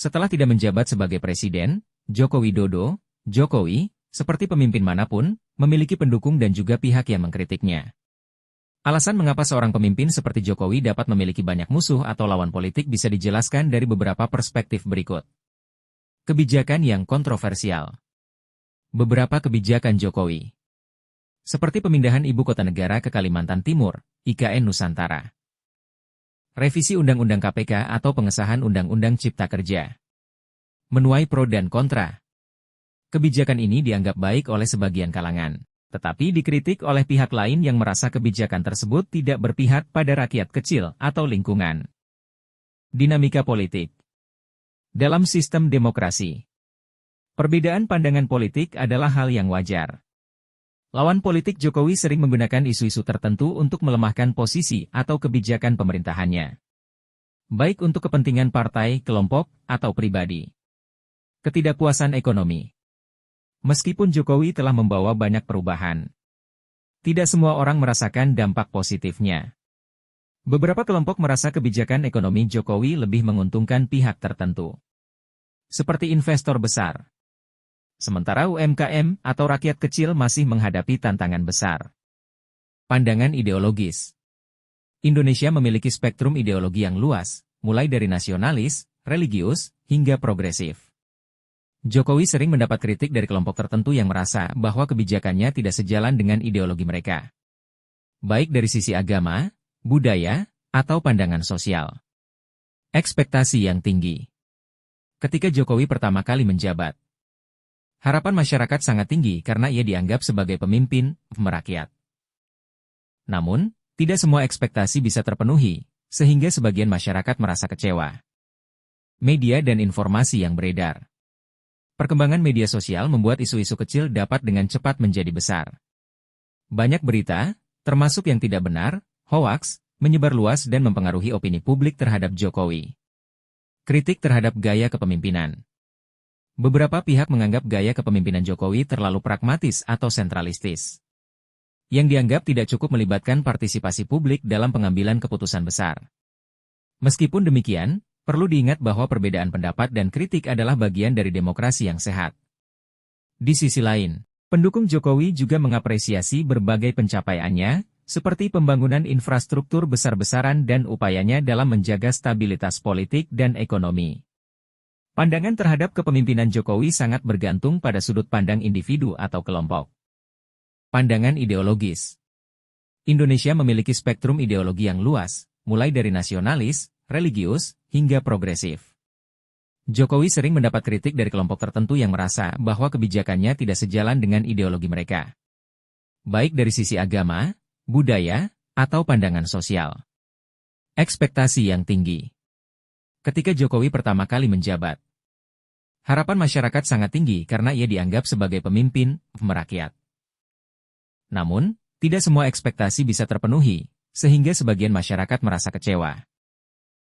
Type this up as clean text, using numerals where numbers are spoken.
Setelah tidak menjabat sebagai presiden, Joko Widodo, Jokowi, seperti pemimpin manapun, memiliki pendukung dan juga pihak yang mengkritiknya. Alasan mengapa seorang pemimpin seperti Jokowi dapat memiliki banyak musuh atau lawan politik bisa dijelaskan dari beberapa perspektif berikut. Kebijakan yang kontroversial. Beberapa kebijakan Jokowi. Seperti pemindahan ibu kota negara ke Kalimantan Timur, IKN Nusantara. Revisi Undang-Undang KPK atau pengesahan Undang-Undang Cipta Kerja. Menuai pro dan kontra. Kebijakan ini dianggap baik oleh sebagian kalangan, tetapi dikritik oleh pihak lain yang merasa kebijakan tersebut tidak berpihak pada rakyat kecil atau lingkungan. Dinamika politik. Dalam sistem demokrasi, perbedaan pandangan politik adalah hal yang wajar. Lawan politik Jokowi sering menggunakan isu-isu tertentu untuk melemahkan posisi atau kebijakan pemerintahannya, baik untuk kepentingan partai, kelompok, atau pribadi. Ketidakpuasan ekonomi. Meskipun Jokowi telah membawa banyak perubahan, tidak semua orang merasakan dampak positifnya. Beberapa kelompok merasa kebijakan ekonomi Jokowi lebih menguntungkan pihak tertentu, seperti investor besar. Sementara UMKM atau rakyat kecil masih menghadapi tantangan besar. Pandangan ideologis. Indonesia memiliki spektrum ideologi yang luas, mulai dari nasionalis, religius, hingga progresif. Jokowi sering mendapat kritik dari kelompok tertentu yang merasa bahwa kebijakannya tidak sejalan dengan ideologi mereka, baik dari sisi agama, budaya, atau pandangan sosial. Ekspektasi yang tinggi. Ketika Jokowi pertama kali menjabat, harapan masyarakat sangat tinggi karena ia dianggap sebagai pemimpin merakyat. Namun, tidak semua ekspektasi bisa terpenuhi, sehingga sebagian masyarakat merasa kecewa. Media dan informasi yang beredar. Perkembangan media sosial membuat isu-isu kecil dapat dengan cepat menjadi besar. Banyak berita, termasuk yang tidak benar, hoaks, menyebar luas dan mempengaruhi opini publik terhadap Jokowi. Kritik terhadap gaya kepemimpinan. Beberapa pihak menganggap gaya kepemimpinan Jokowi terlalu pragmatis atau sentralistis, yang dianggap tidak cukup melibatkan partisipasi publik dalam pengambilan keputusan besar. Meskipun demikian, perlu diingat bahwa perbedaan pendapat dan kritik adalah bagian dari demokrasi yang sehat. Di sisi lain, pendukung Jokowi juga mengapresiasi berbagai pencapaiannya, seperti pembangunan infrastruktur besar-besaran dan upayanya dalam menjaga stabilitas politik dan ekonomi. Pandangan terhadap kepemimpinan Jokowi sangat bergantung pada sudut pandang individu atau kelompok. Pandangan ideologis. Indonesia memiliki spektrum ideologi yang luas, mulai dari nasionalis, religius, hingga progresif. Jokowi sering mendapat kritik dari kelompok tertentu yang merasa bahwa kebijakannya tidak sejalan dengan ideologi mereka, baik dari sisi agama, budaya, atau pandangan sosial. Ekspektasi yang tinggi. Ketika Jokowi pertama kali menjabat, harapan masyarakat sangat tinggi karena ia dianggap sebagai pemimpin merakyat. Namun, tidak semua ekspektasi bisa terpenuhi, sehingga sebagian masyarakat merasa kecewa.